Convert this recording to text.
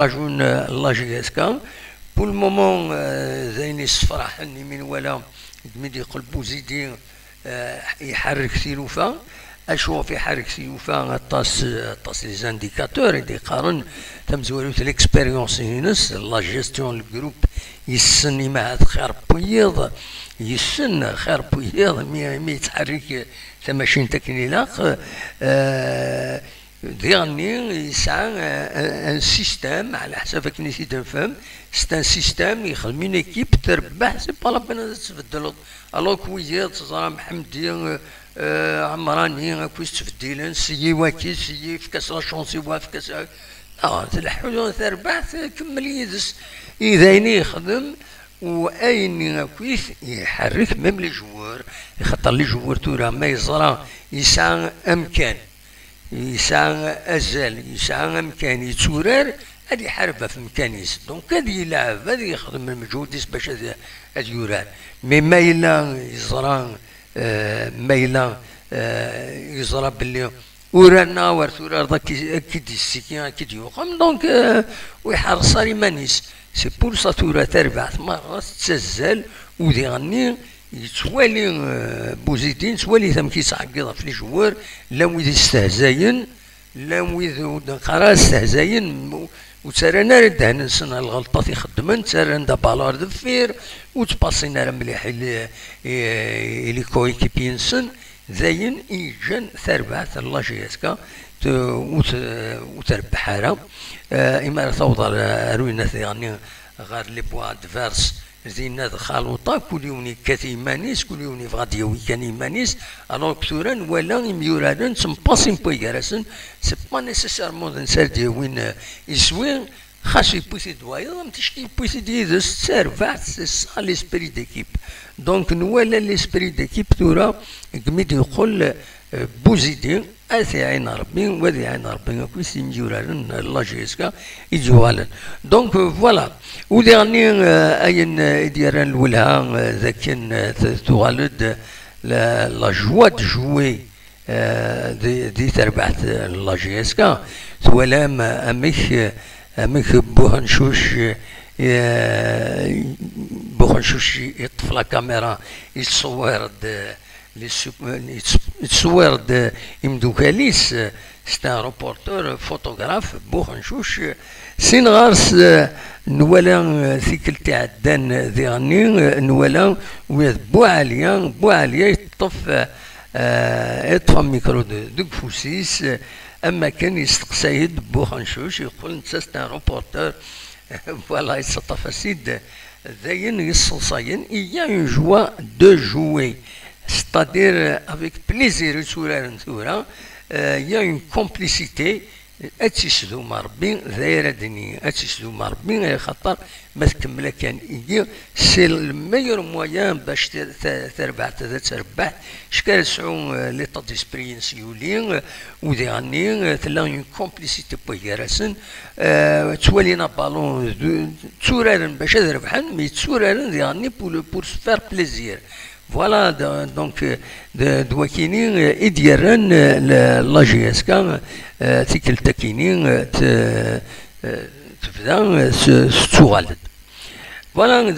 راجون لاجياسكا بول مومون زين الصفراح اني من ولا ميدي يقول بوزيدي يحرك سيلوفا اشوف يحرك سيلوفا طاس لي زانديكاتور يدي قارن تمزولو ليكسبيريونس هينس لا جيستيون الجروب يسني مع خير بيض يسن خير بيض مي يتحرك تماشين تكنيلاق ديرني يسعى ان سيستيم على حسب كي نسيت نفهم سي ان سيستيم يخدم اون ايكيب تربح سي با لا بين تتبدل الوغ كويزير تزرع محمدي عمراني كويس تفديلن سيي واكي سيي في كاس لا شونسي في كاس تلحو تربح تكمل يدس اذا يخدم واين كويس يحرك ميم لي جوار يخطر لي جوار تورا ما يزرع يسعى امكان يسعى أزال يسعى أمكان يتورر هذه يحاربها في مكانيس دونك هذا يلعب هذا يخدم المجهود باش هذا يورر مي ما إلا يزرى باللي ورانا ورثورر ذاك أكيد السكين أكيد يقام دونك ويحرص مانيس سي بور سا تورا تربع مرات تسزل وديغني يتوالي بوزيدين توالي ثم كيتعقد في الجوار لا ويد يستهزاين لا ويد قرا يستهزاين وترانا ردهن نسن الغلطات يخدمن ترانا دا بالور دفير وتباصينا راه مليح لي كويكيبي نسن زاين يجن تربع الله جياسكا وتربحها إما توضر روينا يعني غير لي بوا دفيرس زينا خالوطا كل يوم كاتي مانيس كل يوم فغاديوي كان مانيس الوغ كثورا ولا يميورادن سمباسين بويغارسن سي با نيسيسيرمون نسردي وين يسوي خاصو يبوسي دوايا متشكي يبوسي ديدس تربع سي سا ليسبري ديكيب دونك نوالا ليسبري ديكيب ثورا كميد يقول بوزيدي اثي عين ربي وذي عين ربي كويس يميورادن لاجيسكا يجوالن دونك فوالا وديرني اين ديران الولها ذاك تغالد لا جوا دو جوي دي تربعت لاجيسكا ثوالام اميك بوخنشوش يطفي لا كاميرا يتصور يمدوكاليس ستا روبورتور فوتوغراف بوخنشوش سين غارس نوالا ثيكل تاع الدان ذيغني نوالا ويا بوعليا يطفى ميكرو دوك فوسيس اما كان يستقسايد بوخنشوش يقول انت ستا روبورتور فوالا يتصطف سيد ذاين يصلصاين إيا اون جوا دو جوي c'est-à-dire avec plaisir يتورارن ثورا يا اون كومبليسيتي اتسدو مربي ذايره دنيا اتسدو مربي خاطر ما تكمل كان يجي سي الميور مويان باش تربح تربح شكال سعو لي طا ديسبرينس يولين ودي غني تلا اون كومبليسيتي بويراسن توالينا بالون تورارن باش تربحن مي تورارن دي غني بور فار بليزير فوالا دونك دواكيني إديران لاجياسكا تيكل تاكيني تبدا ستوغالد فوالا